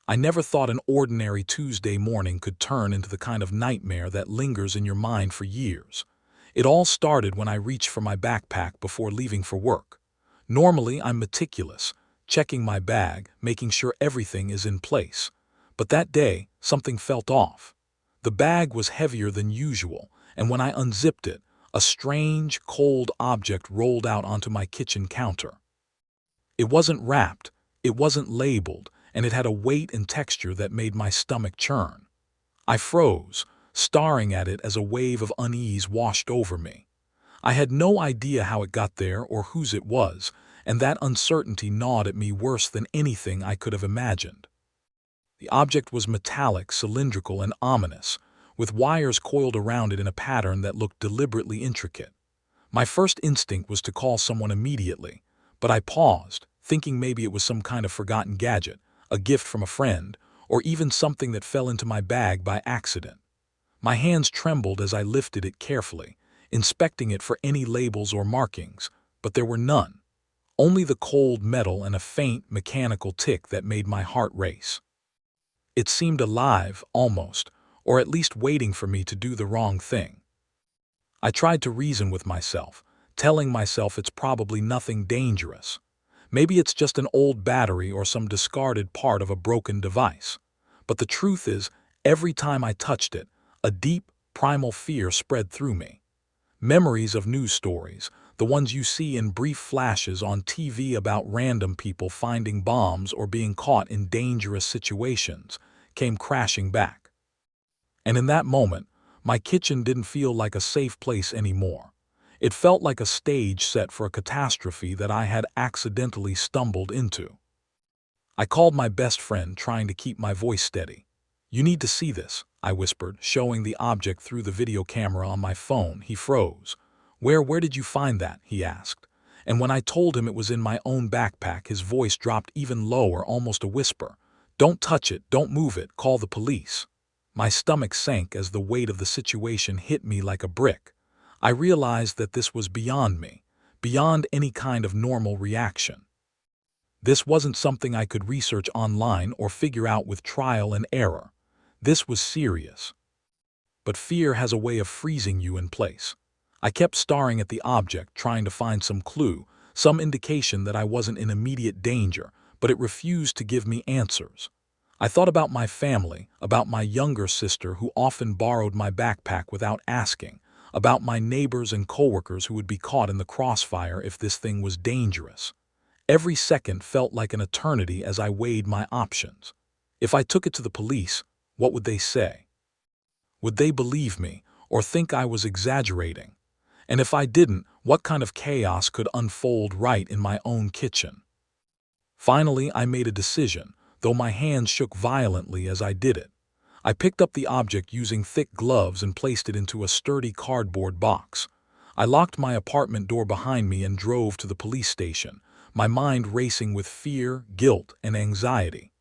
I never thought an ordinary Tuesday morning could turn into the kind of nightmare that lingers in your mind for years. It all started when I reached for my backpack before leaving for work. Normally, I'm meticulous, checking my bag, making sure everything is in place. But that day, something felt off. The bag was heavier than usual, and when I unzipped it, a strange, cold object rolled out onto my kitchen counter. It wasn't wrapped, it wasn't labeled, and it had a weight and texture that made my stomach churn. I froze, staring at it as a wave of unease washed over me. I had no idea how it got there or whose it was, and that uncertainty gnawed at me worse than anything I could have imagined. The object was metallic, cylindrical, and ominous, with wires coiled around it in a pattern that looked deliberately intricate. My first instinct was to call someone immediately, but I paused, thinking maybe it was some kind of forgotten gadget, a gift from a friend, or even something that fell into my bag by accident. My hands trembled as I lifted it carefully, inspecting it for any labels or markings, but there were none. Only the cold metal and a faint, mechanical tick that made my heart race. It seemed alive, almost, or at least waiting for me to do the wrong thing. I tried to reason with myself, telling myself it's probably nothing dangerous. Maybe it's just an old battery or some discarded part of a broken device. But the truth is, every time I touched it, a deep, primal fear spread through me. Memories of news stories, the ones you see in brief flashes on TV about random people finding bombs or being caught in dangerous situations, came crashing back. And in that moment, my kitchen didn't feel like a safe place anymore. It felt like a stage set for a catastrophe that I had accidentally stumbled into. I called my best friend, trying to keep my voice steady. "You need to see this," I whispered, showing the object through the video camera on my phone. He froze. Where did you find that?" he asked. And when I told him it was in my own backpack, his voice dropped even lower, almost a whisper. "Don't touch it, don't move it, call the police." My stomach sank as the weight of the situation hit me like a brick. I realized that this was beyond me, beyond any kind of normal reaction. This wasn't something I could research online or figure out with trial and error. This was serious. But fear has a way of freezing you in place. I kept staring at the object, trying to find some clue, some indication that I wasn't in immediate danger, but it refused to give me answers. I thought about my family, about my younger sister who often borrowed my backpack without asking, about my neighbors and coworkers who would be caught in the crossfire if this thing was dangerous. Every second felt like an eternity as I weighed my options. If I took it to the police, what would they say? Would they believe me or think I was exaggerating? And if I didn't, what kind of chaos could unfold right in my own kitchen? Finally, I made a decision, though my hands shook violently as I did it. I picked up the object using thick gloves and placed it into a sturdy cardboard box. I locked my apartment door behind me and drove to the police station, my mind racing with fear, guilt, and anxiety.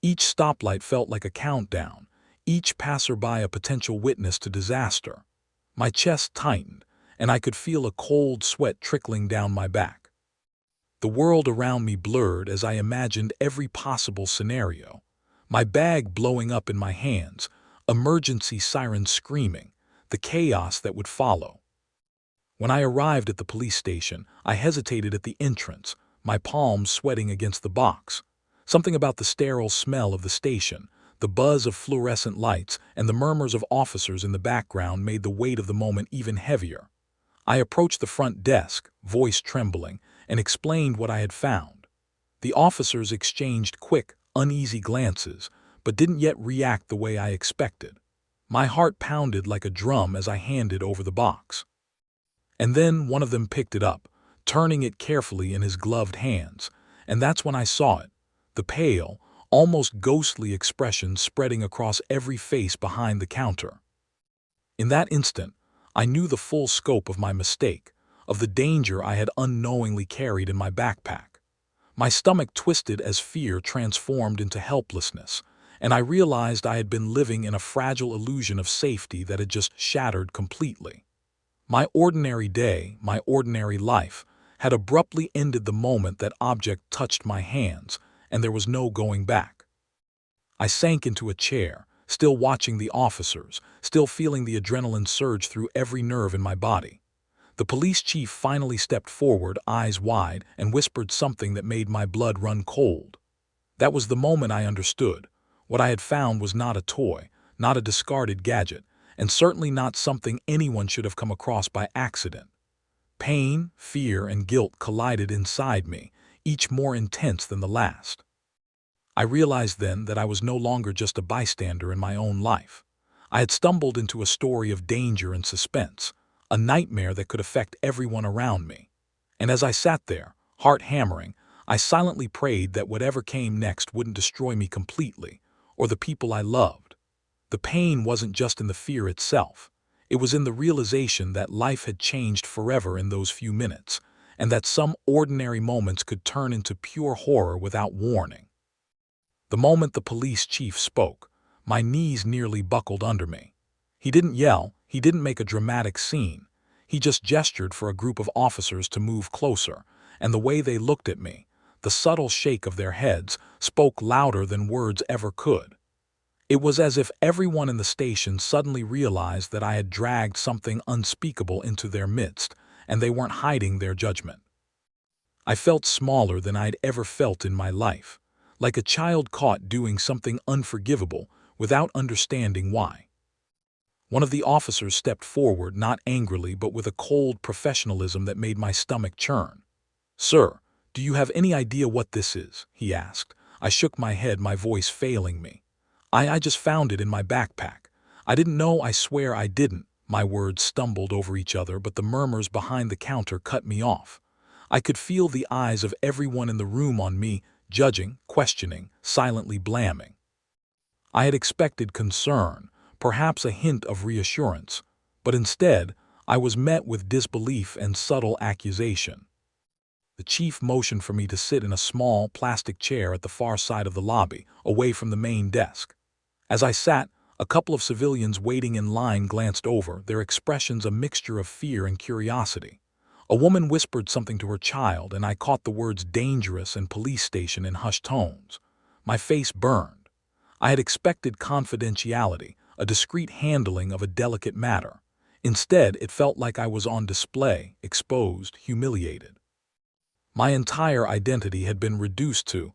Each stoplight felt like a countdown, each passerby a potential witness to disaster. My chest tightened, and I could feel a cold sweat trickling down my back. The world around me blurred as I imagined every possible scenario. My bag blowing up in my hands, emergency sirens screaming, the chaos that would follow. When I arrived at the police station, I hesitated at the entrance, my palms sweating against the box. Something about the sterile smell of the station, the buzz of fluorescent lights, and the murmurs of officers in the background made the weight of the moment even heavier. I approached the front desk, voice trembling, and explained what I had found. The officers exchanged quick, uneasy glances, but didn't yet react the way I expected. My heart pounded like a drum as I handed over the box. And then one of them picked it up, turning it carefully in his gloved hands, and that's when I saw it, the pale, almost ghostly expression spreading across every face behind the counter. In that instant, I knew the full scope of my mistake, of the danger I had unknowingly carried in my backpack. My stomach twisted as fear transformed into helplessness, and I realized I had been living in a fragile illusion of safety that had just shattered completely. My ordinary day, my ordinary life, had abruptly ended the moment that object touched my hands, and there was no going back. I sank into a chair, still watching the officers, still feeling the adrenaline surge through every nerve in my body. The police chief finally stepped forward, eyes wide, and whispered something that made my blood run cold. That was the moment I understood. What I had found was not a toy, not a discarded gadget, and certainly not something anyone should have come across by accident. Pain, fear, and guilt collided inside me, each more intense than the last. I realized then that I was no longer just a bystander in my own life. I had stumbled into a story of danger and suspense, a nightmare that could affect everyone around me. And as I sat there, heart hammering, I silently prayed that whatever came next wouldn't destroy me completely, or the people I loved. The pain wasn't just in the fear itself. It was in the realization that life had changed forever in those few minutes, and that some ordinary moments could turn into pure horror without warning. The moment the police chief spoke, my knees nearly buckled under me. He didn't yell, he didn't make a dramatic scene. He just gestured for a group of officers to move closer, and the way they looked at me, the subtle shake of their heads, spoke louder than words ever could. It was as if everyone in the station suddenly realized that I had dragged something unspeakable into their midst, and they weren't hiding their judgment. I felt smaller than I'd ever felt in my life, like a child caught doing something unforgivable without understanding why. One of the officers stepped forward, not angrily but with a cold professionalism that made my stomach churn. "Sir, do you have any idea what this is?" he asked. I shook my head, my voice failing me. I just found it in my backpack. I didn't know, I swear I didn't." My words stumbled over each other, but the murmurs behind the counter cut me off. I could feel the eyes of everyone in the room on me, judging, questioning, silently blaming. I had expected concern, perhaps a hint of reassurance, but instead I was met with disbelief and subtle accusation. The chief motioned for me to sit in a small plastic chair at the far side of the lobby, away from the main desk. As I sat, a couple of civilians waiting in line glanced over, their expressions a mixture of fear and curiosity. A woman whispered something to her child, and I caught the words dangerous and police station in hushed tones. My face burned. I had expected confidentiality, a discreet handling of a delicate matter. Instead, it felt like I was on display, exposed, humiliated. My entire identity had been reduced to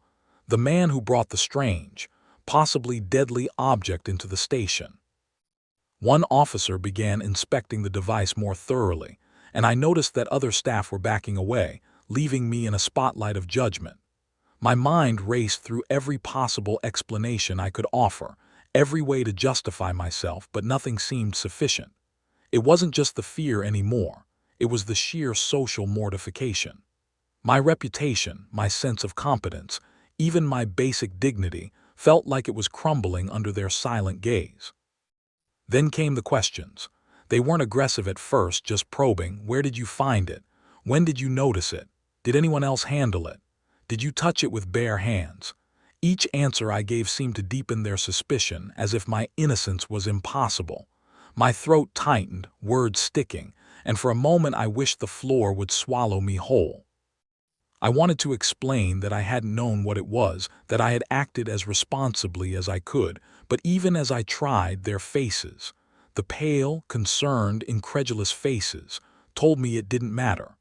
the man who brought the strange, possibly deadly object into the station. One officer began inspecting the device more thoroughly, and I noticed that other staff were backing away, leaving me in a spotlight of judgment. My mind raced through every possible explanation I could offer, every way to justify myself, but nothing seemed sufficient. It wasn't just the fear anymore, it was the sheer social mortification. My reputation, my sense of competence, even my basic dignity, felt like it was crumbling under their silent gaze. Then came the questions. They weren't aggressive at first, just probing. Where did you find it? When did you notice it? Did anyone else handle it? Did you touch it with bare hands? Each answer I gave seemed to deepen their suspicion, as if my innocence was impossible. My throat tightened, words sticking, and for a moment I wished the floor would swallow me whole. I wanted to explain that I hadn't known what it was, that I had acted as responsibly as I could, but even as I tried, their faces, the pale, concerned, incredulous faces, told me it didn't matter.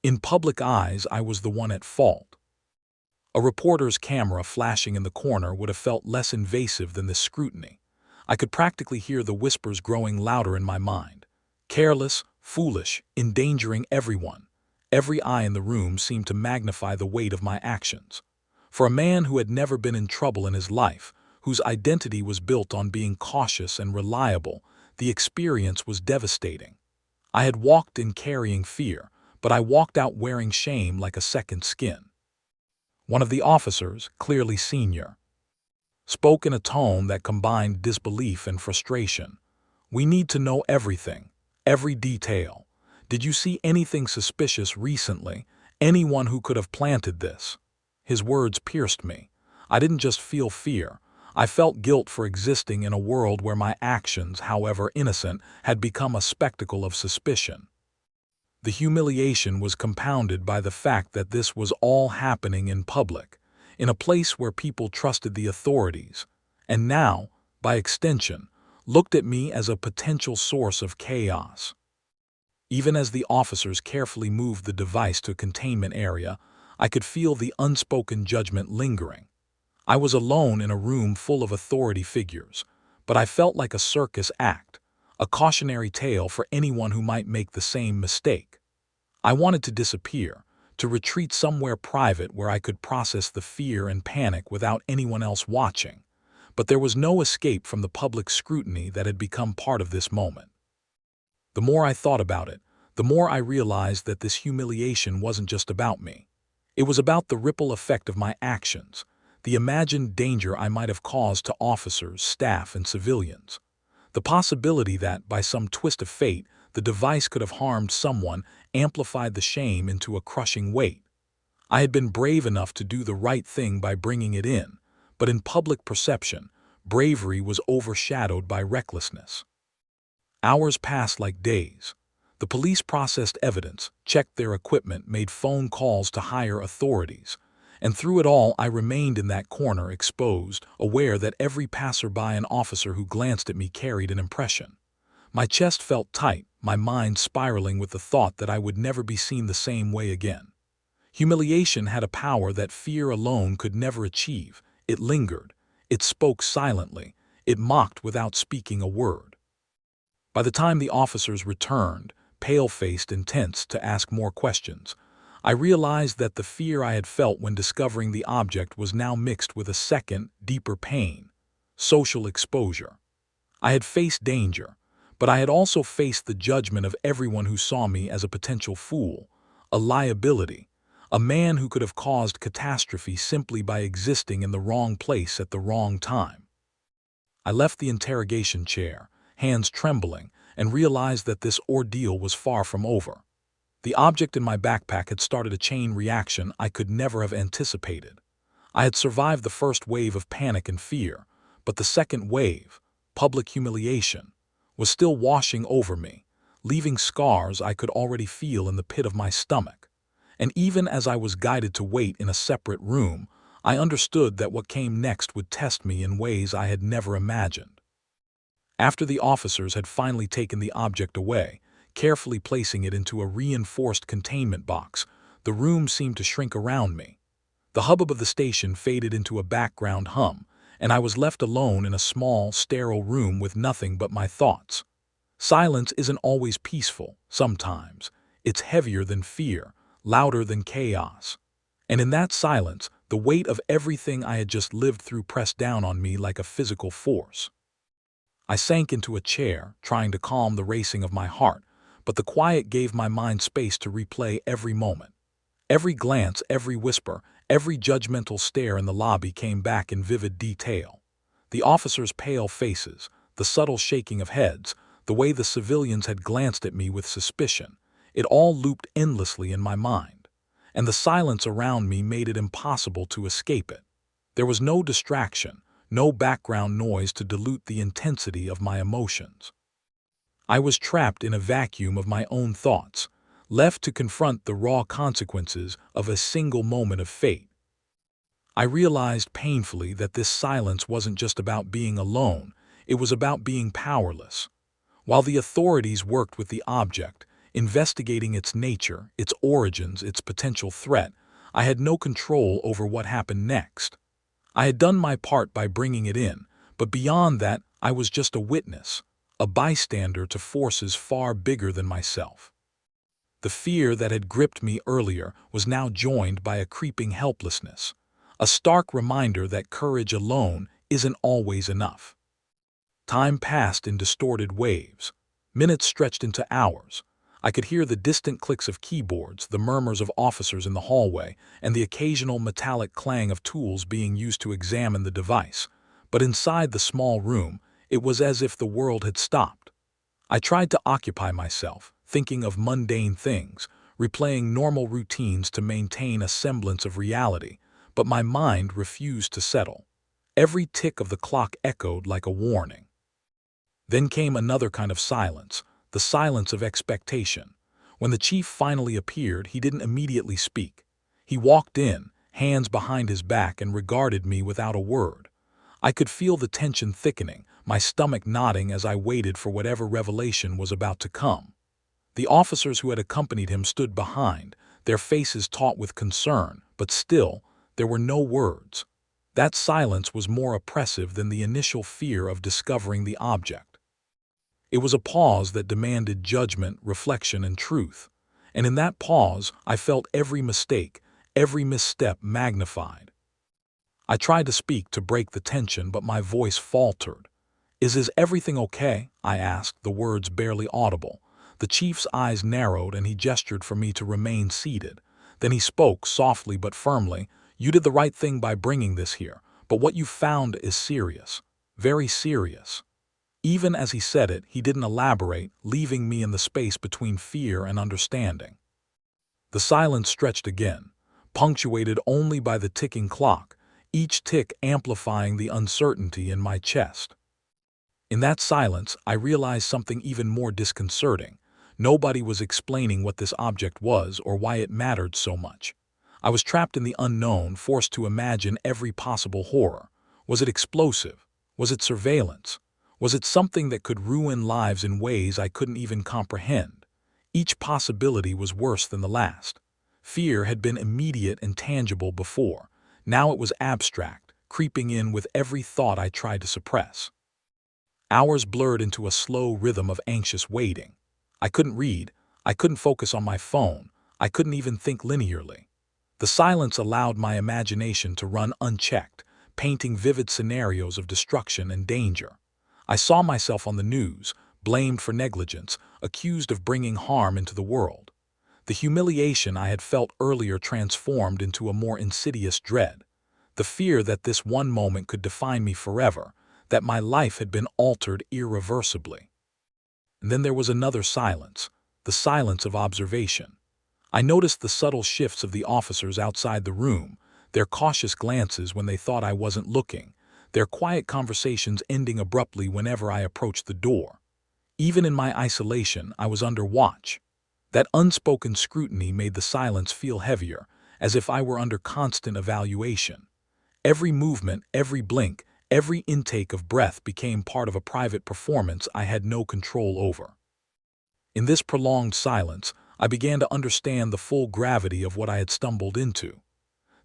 In public eyes, I was the one at fault. A reporter's camera flashing in the corner would have felt less invasive than this scrutiny. I could practically hear the whispers growing louder in my mind. Careless, foolish, endangering everyone. Every eye in the room seemed to magnify the weight of my actions. For a man who had never been in trouble in his life, whose identity was built on being cautious and reliable, the experience was devastating. I had walked in carrying fear, but I walked out wearing shame like a second skin. One of the officers, clearly senior, spoke in a tone that combined disbelief and frustration. "We need to know everything, every detail. Did you see anything suspicious recently? Anyone who could have planted this?" His words pierced me. I didn't just feel fear. I felt guilt for existing in a world where my actions, however innocent, had become a spectacle of suspicion. The humiliation was compounded by the fact that this was all happening in public, in a place where people trusted the authorities, and now, by extension, looked at me as a potential source of chaos. Even as the officers carefully moved the device to a containment area, I could feel the unspoken judgment lingering. I was alone in a room full of authority figures, but I felt like a circus act, a cautionary tale for anyone who might make the same mistake. I wanted to disappear, to retreat somewhere private where I could process the fear and panic without anyone else watching. But there was no escape from the public scrutiny that had become part of this moment. The more I thought about it, the more I realized that this humiliation wasn't just about me. It was about the ripple effect of my actions, the imagined danger I might have caused to officers, staff, and civilians. The possibility that, by some twist of fate, the device could have harmed someone amplified the shame into a crushing weight. I had been brave enough to do the right thing by bringing it in, but in public perception, bravery was overshadowed by recklessness. Hours passed like days. The police processed evidence, checked their equipment, made phone calls to higher authorities. And through it all, I remained in that corner, exposed, aware that every passerby and officer who glanced at me carried an impression. My chest felt tight, my mind spiraling with the thought that I would never be seen the same way again. Humiliation had a power that fear alone could never achieve. It lingered. It spoke silently. It mocked without speaking a word. By the time the officers returned, pale-faced and tense, to ask more questions, I realized that the fear I had felt when discovering the object was now mixed with a second, deeper pain: social exposure. I had faced danger, but I had also faced the judgment of everyone who saw me as a potential fool, a liability, a man who could have caused catastrophe simply by existing in the wrong place at the wrong time. I left the interrogation chair, hands trembling, and realized that this ordeal was far from over. The object in my backpack had started a chain reaction I could never have anticipated. I had survived the first wave of panic and fear, but the second wave, public humiliation, was still washing over me, leaving scars I could already feel in the pit of my stomach. And even as I was guided to wait in a separate room, I understood that what came next would test me in ways I had never imagined. After the officers had finally taken the object away, carefully placing it into a reinforced containment box, the room seemed to shrink around me. The hubbub of the station faded into a background hum, and I was left alone in a small, sterile room with nothing but my thoughts. Silence isn't always peaceful. Sometimes it's heavier than fear, louder than chaos. And in that silence, the weight of everything I had just lived through pressed down on me like a physical force. I sank into a chair, trying to calm the racing of my heart, but the quiet gave my mind space to replay every moment. Every glance, every whisper, every judgmental stare in the lobby came back in vivid detail. The officers' pale faces, the subtle shaking of heads, the way the civilians had glanced at me with suspicion, it all looped endlessly in my mind. And the silence around me made it impossible to escape it. There was no distraction, no background noise to dilute the intensity of my emotions. I was trapped in a vacuum of my own thoughts, left to confront the raw consequences of a single moment of fate. I realized painfully that this silence wasn't just about being alone, it was about being powerless. While the authorities worked with the object, investigating its nature, its origins, its potential threat, I had no control over what happened next. I had done my part by bringing it in, but beyond that, I was just a witness, a bystander to forces far bigger than myself. The fear that had gripped me earlier was now joined by a creeping helplessness, a stark reminder that courage alone isn't always enough. Time passed in distorted waves. Minutes stretched into hours. I could hear the distant clicks of keyboards, the murmurs of officers in the hallway, and the occasional metallic clang of tools being used to examine the device. But inside the small room, it was as if the world had stopped. I tried to occupy myself, thinking of mundane things, replaying normal routines to maintain a semblance of reality, but my mind refused to settle. Every tick of the clock echoed like a warning. Then came another kind of silence, the silence of expectation. When the chief finally appeared, he didn't immediately speak. He walked in, hands behind his back, and regarded me without a word. I could feel the tension thickening, my stomach knotting as I waited for whatever revelation was about to come. The officers who had accompanied him stood behind, their faces taut with concern, but still, there were no words. That silence was more oppressive than the initial fear of discovering the object. It was a pause that demanded judgment, reflection, and truth. And in that pause, I felt every mistake, every misstep magnified. I tried to speak to break the tension, but my voice faltered. Is everything okay?" I asked, the words barely audible. The chief's eyes narrowed and he gestured for me to remain seated. Then he spoke softly but firmly. "You did the right thing by bringing this here, but what you found is serious. Very serious." Even as he said it, he didn't elaborate, leaving me in the space between fear and understanding. The silence stretched again, punctuated only by the ticking clock, each tick amplifying the uncertainty in my chest. In that silence, I realized something even more disconcerting. Nobody was explaining what this object was or why it mattered so much. I was trapped in the unknown, forced to imagine every possible horror. Was it explosive? Was it surveillance? Was it something that could ruin lives in ways I couldn't even comprehend? Each possibility was worse than the last. Fear had been immediate and tangible before. Now it was abstract, creeping in with every thought I tried to suppress. Hours blurred into a slow rhythm of anxious waiting. I couldn't read, I couldn't focus on my phone, I couldn't even think linearly. The silence allowed my imagination to run unchecked, painting vivid scenarios of destruction and danger. I saw myself on the news, blamed for negligence, accused of bringing harm into the world. The humiliation I had felt earlier transformed into a more insidious dread. The fear that this one moment could define me forever, that my life had been altered irreversibly. And then there was another silence, the silence of observation. I noticed the subtle shifts of the officers outside the room, their cautious glances when they thought I wasn't looking, their quiet conversations ending abruptly whenever I approached the door. Even in my isolation, I was under watch. That unspoken scrutiny made the silence feel heavier, as if I were under constant evaluation. Every movement, every blink, every intake of breath became part of a private performance I had no control over. In this prolonged silence, I began to understand the full gravity of what I had stumbled into.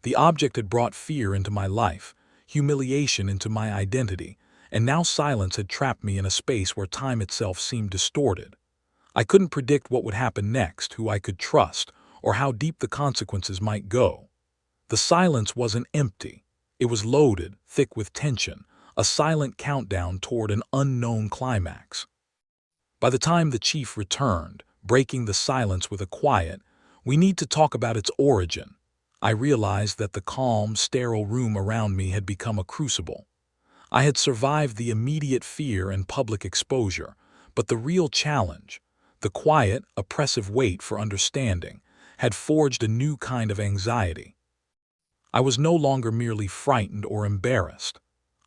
The object had brought fear into my life, humiliation into my identity, and now silence had trapped me in a space where time itself seemed distorted. I couldn't predict what would happen next, who I could trust, or how deep the consequences might go. The silence wasn't empty. It was loaded, thick with tension, a silent countdown toward an unknown climax. By the time the chief returned, breaking the silence with a quiet, "We need to talk about its origin," I realized that the calm, sterile room around me had become a crucible. I had survived the immediate fear and public exposure, but the real challenge, the quiet, oppressive wait for understanding, had forged a new kind of anxiety. I was no longer merely frightened or embarrassed.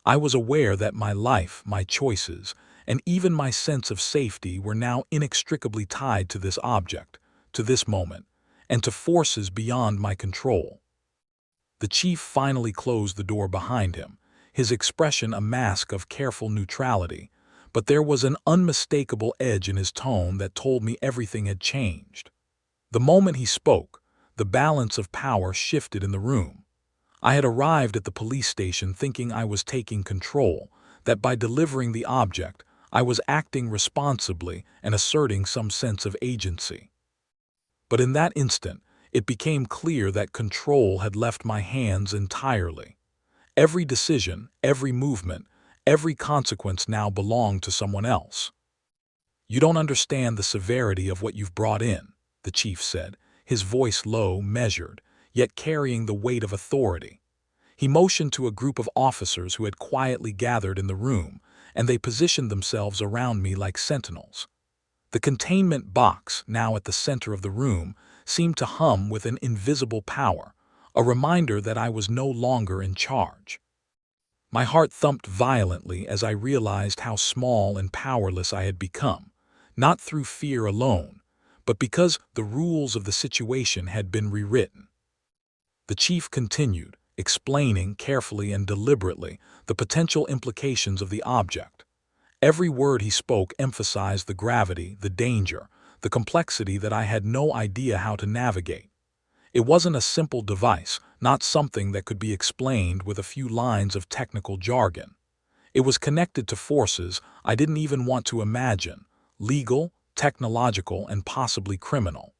I was aware that my life, my choices, and even my sense of safety were now inextricably tied to this object, to this moment, and to forces beyond my control. The chief finally closed the door behind him, his expression a mask of careful neutrality, but there was an unmistakable edge in his tone that told me everything had changed. The moment he spoke, the balance of power shifted in the room. I had arrived at the police station thinking I was taking control, that by delivering the object, I was acting responsibly and asserting some sense of agency. But in that instant, it became clear that control had left my hands entirely. Every decision, every movement, every consequence now belonged to someone else. "You don't understand the severity of what you've brought in," the chief said, his voice low, measured, yet carrying the weight of authority. He motioned to a group of officers who had quietly gathered in the room, and they positioned themselves around me like sentinels. The containment box, now at the center of the room, seemed to hum with an invisible power, a reminder that I was no longer in charge. My heart thumped violently as I realized how small and powerless I had become, not through fear alone, but because the rules of the situation had been rewritten. The chief continued, explaining carefully and deliberately, the potential implications of the object. Every word he spoke emphasized the gravity, the danger, the complexity that I had no idea how to navigate. It wasn't a simple device, not something that could be explained with a few lines of technical jargon. It was connected to forces I didn't even want to imagine, legal, technological, and possibly criminal.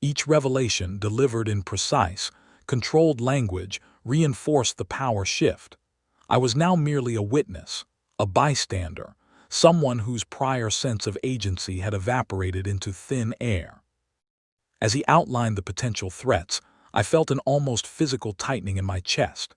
Each revelation, delivered in precise, controlled language, reinforced the power shift. I was now merely a witness, a bystander, someone whose prior sense of agency had evaporated into thin air. As he outlined the potential threats, I felt an almost physical tightening in my chest.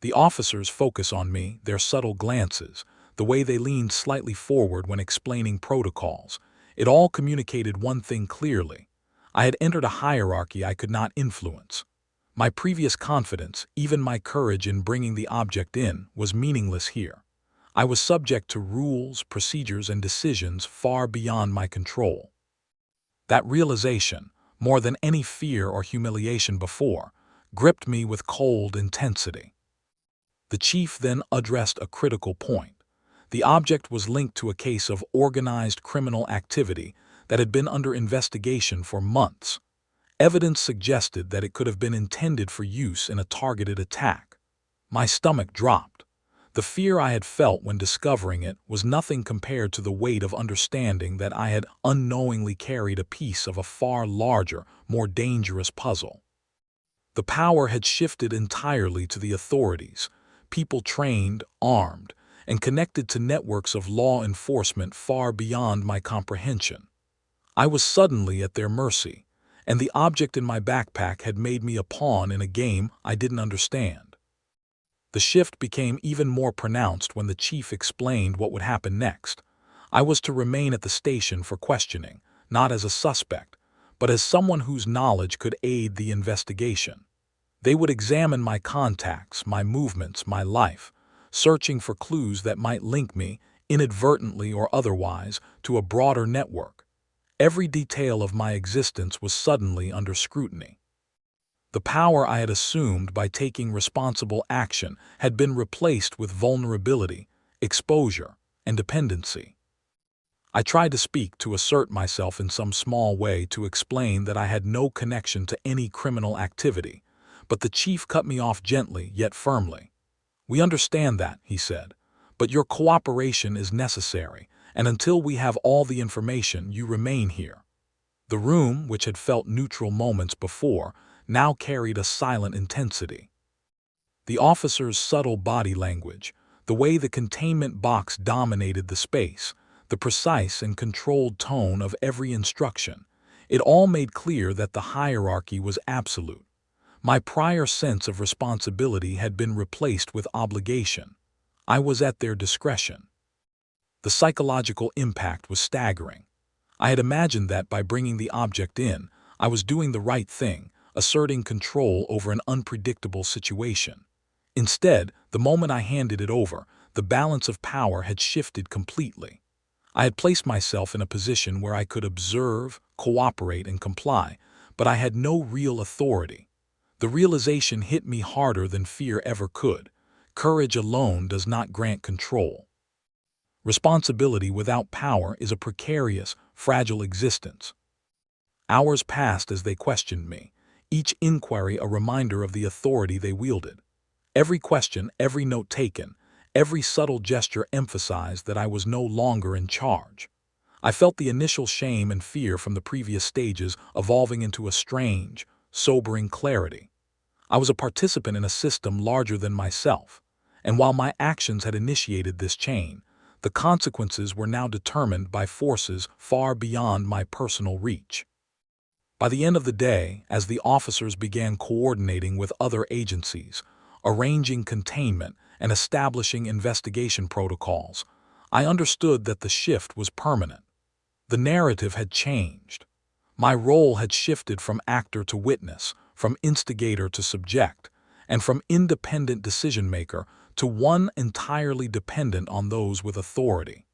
The officers' focus on me, their subtle glances, the way they leaned slightly forward when explaining protocols, it all communicated one thing clearly. I had entered a hierarchy I could not influence. My previous confidence, even my courage in bringing the object in, was meaningless here. I was subject to rules, procedures, and decisions far beyond my control. That realization, more than any fear or humiliation before, gripped me with cold intensity. The chief then addressed a critical point. The object was linked to a case of organized criminal activity that had been under investigation for months. Evidence suggested that it could have been intended for use in a targeted attack. My stomach dropped. The fear I had felt when discovering it was nothing compared to the weight of understanding that I had unknowingly carried a piece of a far larger, more dangerous puzzle. The power had shifted entirely to the authorities, people trained, armed, and connected to networks of law enforcement far beyond my comprehension. I was suddenly at their mercy, and the object in my backpack had made me a pawn in a game I didn't understand. The shift became even more pronounced when the chief explained what would happen next. I was to remain at the station for questioning, not as a suspect, but as someone whose knowledge could aid the investigation. They would examine my contacts, my movements, my life, searching for clues that might link me, inadvertently or otherwise, to a broader network. Every detail of my existence was suddenly under scrutiny. The power I had assumed by taking responsible action had been replaced with vulnerability, exposure, and dependency. I tried to speak, to assert myself in some small way, to explain that I had no connection to any criminal activity, but the chief cut me off gently yet firmly. "We understand that," he said, "but your cooperation is necessary, and until we have all the information, you remain here." The room, which had felt neutral moments before, now carried a silent intensity. The officer's subtle body language, the way the containment box dominated the space, the precise and controlled tone of every instruction, it all made clear that the hierarchy was absolute. My prior sense of responsibility had been replaced with obligation. I was at their discretion. The psychological impact was staggering. I had imagined that by bringing the object in, I was doing the right thing, asserting control over an unpredictable situation. Instead, the moment I handed it over, the balance of power had shifted completely. I had placed myself in a position where I could observe, cooperate, and comply, but I had no real authority. The realization hit me harder than fear ever could. Courage alone does not grant control. Responsibility without power is a precarious, fragile existence. Hours passed as they questioned me, each inquiry a reminder of the authority they wielded. Every question, every note taken, every subtle gesture emphasized that I was no longer in charge. I felt the initial shame and fear from the previous stages evolving into a strange, sobering clarity. I was a participant in a system larger than myself, and while my actions had initiated this chain, the consequences were now determined by forces far beyond my personal reach. By the end of the day, as the officers began coordinating with other agencies, arranging containment, and establishing investigation protocols, I understood that the shift was permanent. The narrative had changed. My role had shifted from actor to witness, from instigator to subject, and from independent decision-maker to one entirely dependent on those with authority.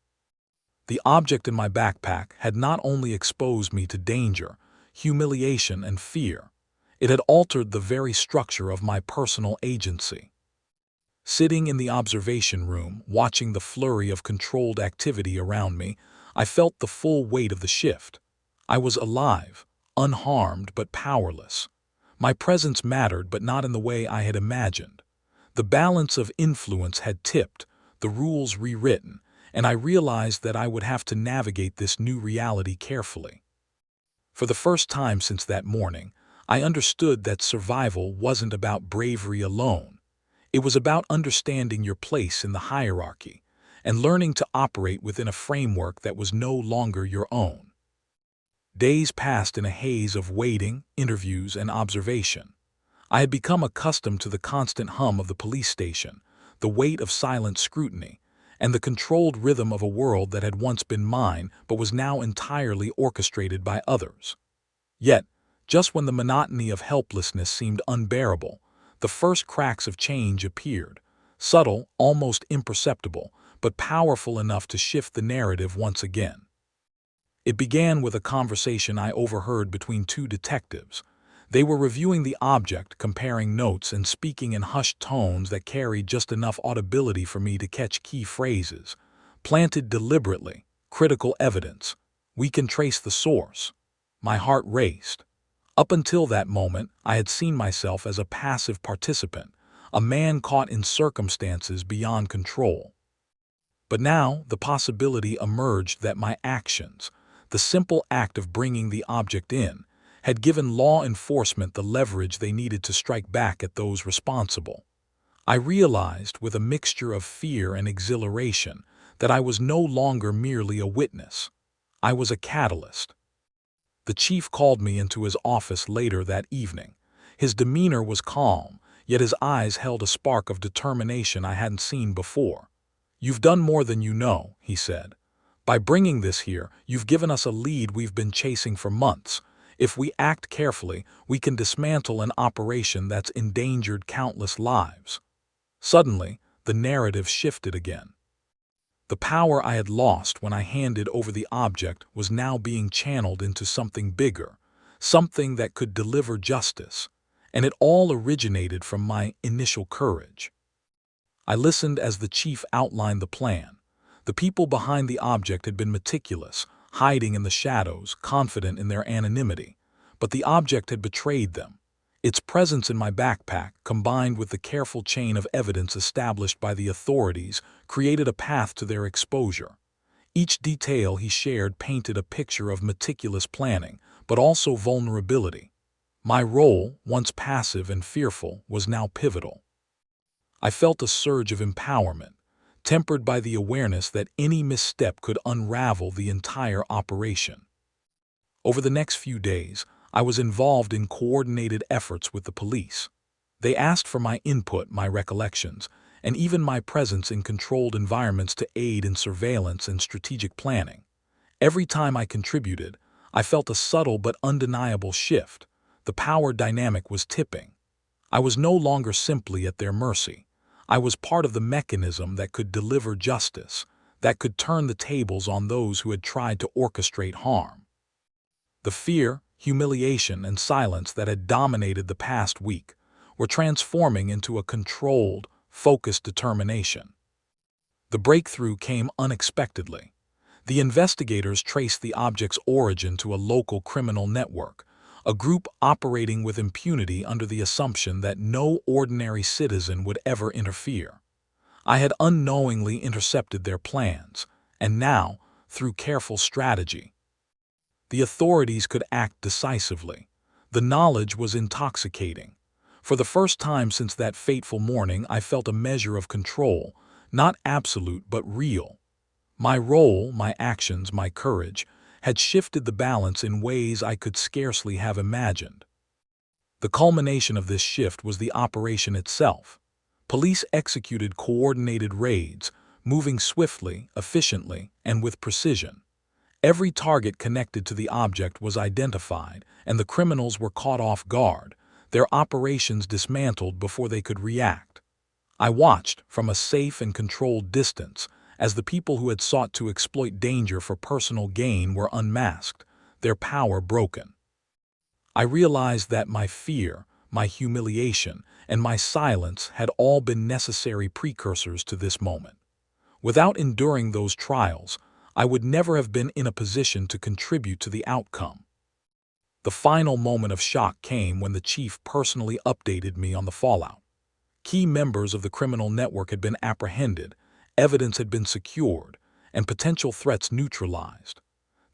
The object in my backpack had not only exposed me to danger, humiliation, and fear, it had altered the very structure of my personal agency. Sitting in the observation room, watching the flurry of controlled activity around me, I felt the full weight of the shift. I was alive, unharmed but powerless. My presence mattered, but not in the way I had imagined. The balance of influence had tipped, the rules rewritten, and I realized that I would have to navigate this new reality carefully. For the first time since that morning, I understood that survival wasn't about bravery alone. It was about understanding your place in the hierarchy and learning to operate within a framework that was no longer your own. Days passed in a haze of waiting, interviews, and observation. I had become accustomed to the constant hum of the police station, the weight of silent scrutiny, and the controlled rhythm of a world that had once been mine but was now entirely orchestrated by others. Yet, just when the monotony of helplessness seemed unbearable, the first cracks of change appeared, subtle, almost imperceptible, but powerful enough to shift the narrative once again. It began with a conversation I overheard between two detectives. They were reviewing the object, comparing notes, and speaking in hushed tones that carried just enough audibility for me to catch key phrases. Planted deliberately, critical evidence. We can trace the source. My heart raced. Up until that moment, I had seen myself as a passive participant, a man caught in circumstances beyond control. But now the possibility emerged that my actions, the simple act of bringing the object in, had given law enforcement the leverage they needed to strike back at those responsible. I realized, with a mixture of fear and exhilaration, that I was no longer merely a witness. I was a catalyst. The chief called me into his office later that evening. His demeanor was calm, yet his eyes held a spark of determination I hadn't seen before. "You've done more than you know," he said. "By bringing this here, you've given us a lead we've been chasing for months. If we act carefully, we can dismantle an operation that's endangered countless lives." Suddenly, the narrative shifted again. The power I had lost when I handed over the object was now being channeled into something bigger, something that could deliver justice, and it all originated from my initial courage. I listened as the chief outlined the plan. The people behind the object had been meticulous, hiding in the shadows, confident in their anonymity. But the object had betrayed them. Its presence in my backpack, combined with the careful chain of evidence established by the authorities, created a path to their exposure. Each detail he shared painted a picture of meticulous planning, but also vulnerability. My role, once passive and fearful, was now pivotal. I felt a surge of empowerment, tempered by the awareness that any misstep could unravel the entire operation. Over the next few days, I was involved in coordinated efforts with the police. They asked for my input, my recollections, and even my presence in controlled environments to aid in surveillance and strategic planning. Every time I contributed, I felt a subtle but undeniable shift. The power dynamic was tipping. I was no longer simply at their mercy. I was part of the mechanism that could deliver justice, that could turn the tables on those who had tried to orchestrate harm. The fear, humiliation, and silence that had dominated the past week were transforming into a controlled, focused determination. The breakthrough came unexpectedly. The investigators traced the object's origin to a local criminal network, a group operating with impunity under the assumption that no ordinary citizen would ever interfere. I had unknowingly intercepted their plans, and now, through careful strategy, the authorities could act decisively. The knowledge was intoxicating. For the first time since that fateful morning, I felt a measure of control, not absolute but real. My role, my actions, my courage had shifted the balance in ways I could scarcely have imagined. The culmination of this shift was the operation itself. Police executed coordinated raids, moving swiftly, efficiently, and with precision. Every target connected to the object was identified, and the criminals were caught off guard, their operations dismantled before they could react. I watched, from a safe and controlled distance, as the people who had sought to exploit danger for personal gain were unmasked, their power broken. I realized that my fear, my humiliation, and my silence had all been necessary precursors to this moment. Without enduring those trials, I would never have been in a position to contribute to the outcome. The final moment of shock came when the chief personally updated me on the fallout. Key members of the criminal network had been apprehended, evidence had been secured, and potential threats neutralized.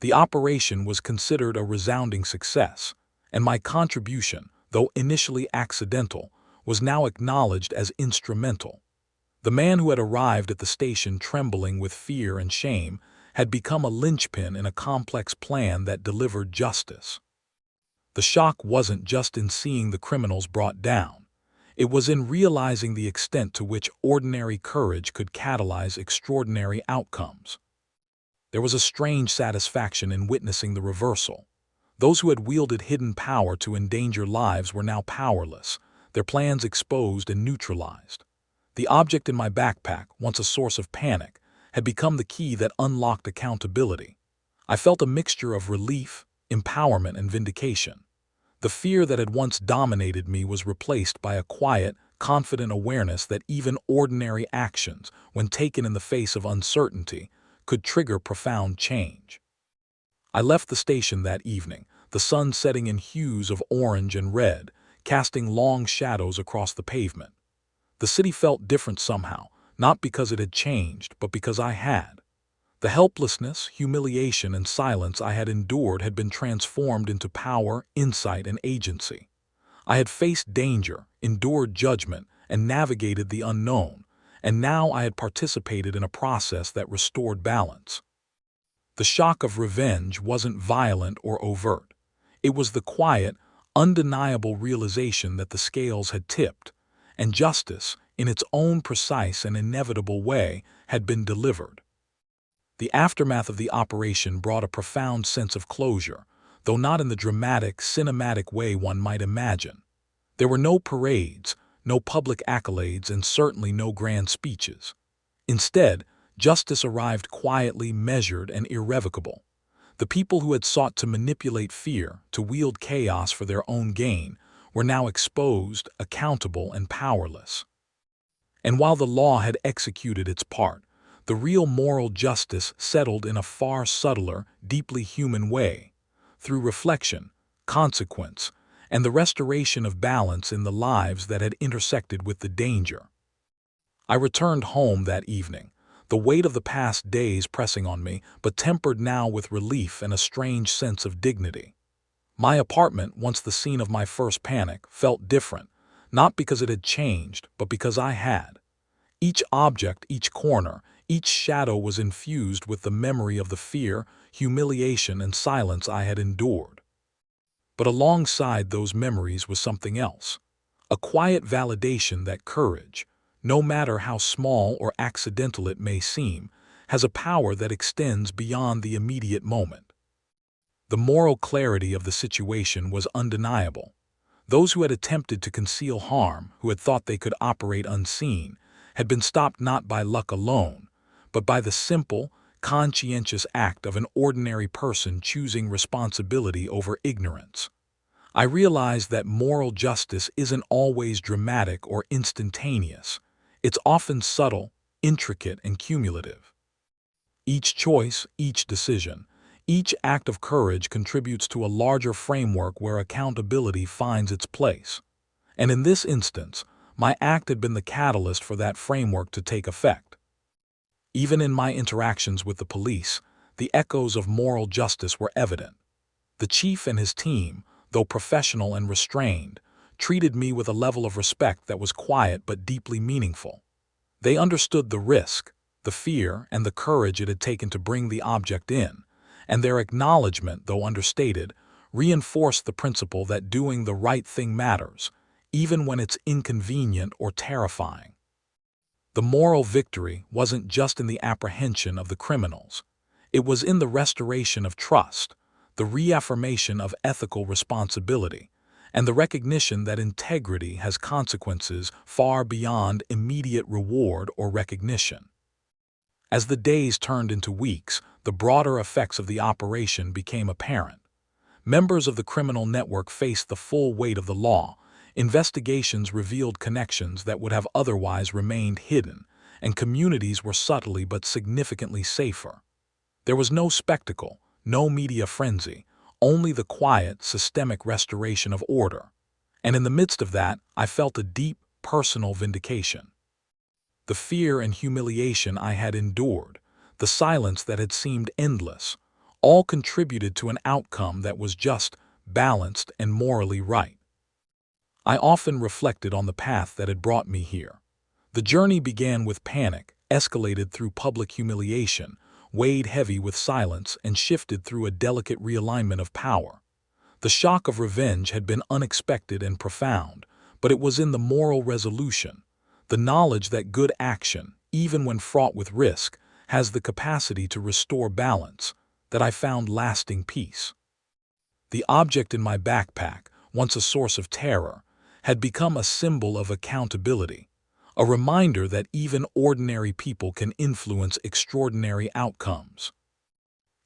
The operation was considered a resounding success, and my contribution, though initially accidental, was now acknowledged as instrumental. The man who had arrived at the station trembling with fear and shame had become a linchpin in a complex plan that delivered justice. The shock wasn't just in seeing the criminals brought down. It was in realizing the extent to which ordinary courage could catalyze extraordinary outcomes. There was a strange satisfaction in witnessing the reversal. Those who had wielded hidden power to endanger lives were now powerless, their plans exposed and neutralized. The object in my backpack, once a source of panic, had become the key that unlocked accountability. I felt a mixture of relief, empowerment, and vindication. The fear that had once dominated me was replaced by a quiet, confident awareness that even ordinary actions, when taken in the face of uncertainty, could trigger profound change. I left the station that evening, the sun setting in hues of orange and red, casting long shadows across the pavement. The city felt different somehow, not because it had changed, but because I had. The helplessness, humiliation, and silence I had endured had been transformed into power, insight, and agency. I had faced danger, endured judgment, and navigated the unknown, and now I had participated in a process that restored balance. The shock of revenge wasn't violent or overt. It was the quiet, undeniable realization that the scales had tipped, and justice, in its own precise and inevitable way, had been delivered. The aftermath of the operation brought a profound sense of closure, though not in the dramatic, cinematic way one might imagine. There were no parades, no public accolades, and certainly no grand speeches. Instead, justice arrived quietly, measured, and irrevocable. The people who had sought to manipulate fear, to wield chaos for their own gain, were now exposed, accountable, and powerless. And while the law had executed its part, the real moral justice settled in a far subtler, deeply human way, through reflection, consequence, and the restoration of balance in the lives that had intersected with the danger. I returned home that evening, the weight of the past days pressing on me, but tempered now with relief and a strange sense of dignity. My apartment, once the scene of my first panic, felt different, not because it had changed, but because I had. Each object, each corner, each shadow was infused with the memory of the fear, humiliation, and silence I had endured. But alongside those memories was something else, a quiet validation that courage, no matter how small or accidental it may seem, has a power that extends beyond the immediate moment. The moral clarity of the situation was undeniable. Those who had attempted to conceal harm, who had thought they could operate unseen, had been stopped not by luck alone, but by the simple, conscientious act of an ordinary person choosing responsibility over ignorance. I realized that moral justice isn't always dramatic or instantaneous. It's often subtle, intricate, and cumulative. Each choice, each decision, each act of courage contributes to a larger framework where accountability finds its place. And in this instance, my act had been the catalyst for that framework to take effect. Even in my interactions with the police, the echoes of moral justice were evident. The chief and his team, though professional and restrained, treated me with a level of respect that was quiet but deeply meaningful. They understood the risk, the fear, and the courage it had taken to bring the object in, and their acknowledgement, though understated, reinforced the principle that doing the right thing matters, even when it's inconvenient or terrifying. The moral victory wasn't just in the apprehension of the criminals. It was in the restoration of trust, the reaffirmation of ethical responsibility, and the recognition that integrity has consequences far beyond immediate reward or recognition. As the days turned into weeks, the broader effects of the operation became apparent. Members of the criminal network faced the full weight of the law, Investigations revealed connections that would have otherwise remained hidden, and communities were subtly but significantly safer. There was no spectacle, no media frenzy, only the quiet, systemic restoration of order. And in the midst of that, I felt a deep, personal vindication. The fear and humiliation I had endured, the silence that had seemed endless, all contributed to an outcome that was just, balanced, and morally right. I often reflected on the path that had brought me here. The journey began with panic, escalated through public humiliation, weighed heavy with silence, and shifted through a delicate realignment of power. The shock of revenge had been unexpected and profound, but it was in the moral resolution, the knowledge that good action, even when fraught with risk, has the capacity to restore balance, that I found lasting peace. The object in my backpack, once a source of terror, had become a symbol of accountability, a reminder that even ordinary people can influence extraordinary outcomes.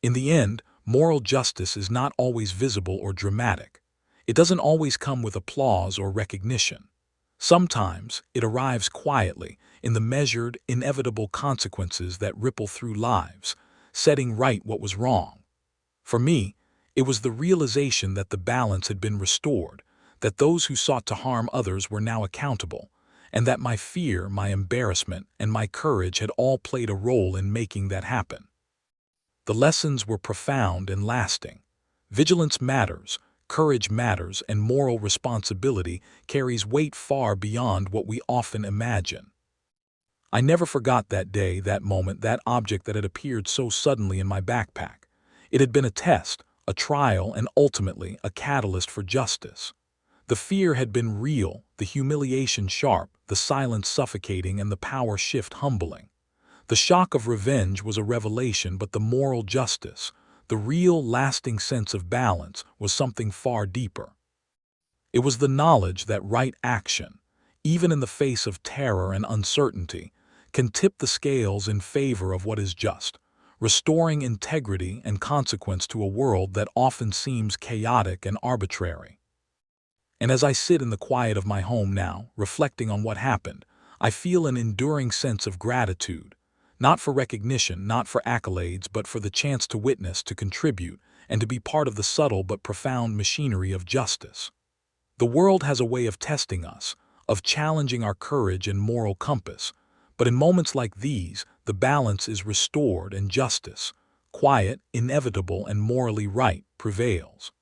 In the end, moral justice is not always visible or dramatic. It doesn't always come with applause or recognition. Sometimes it arrives quietly in the measured, inevitable consequences that ripple through lives, setting right what was wrong. For me, it was the realization that the balance had been restored, that those who sought to harm others were now accountable, and that my fear, my embarrassment, and my courage had all played a role in making that happen. The lessons were profound and lasting. Vigilance matters, courage matters, and moral responsibility carries weight far beyond what we often imagine. I never forgot that day, that moment, that object that had appeared so suddenly in my backpack. It had been a test, a trial, and ultimately a catalyst for justice. The fear had been real, the humiliation sharp, the silence suffocating, and the power shift humbling. The shock of revenge was a revelation, but the moral justice, the real lasting sense of balance, was something far deeper. It was the knowledge that right action, even in the face of terror and uncertainty, can tip the scales in favor of what is just, restoring integrity and consequence to a world that often seems chaotic and arbitrary. And as I sit in the quiet of my home now, reflecting on what happened, I feel an enduring sense of gratitude, not for recognition, not for accolades, but for the chance to witness, to contribute, and to be part of the subtle but profound machinery of justice. The world has a way of testing us, of challenging our courage and moral compass, but in moments like these, the balance is restored and justice, quiet, inevitable, and morally right, prevails.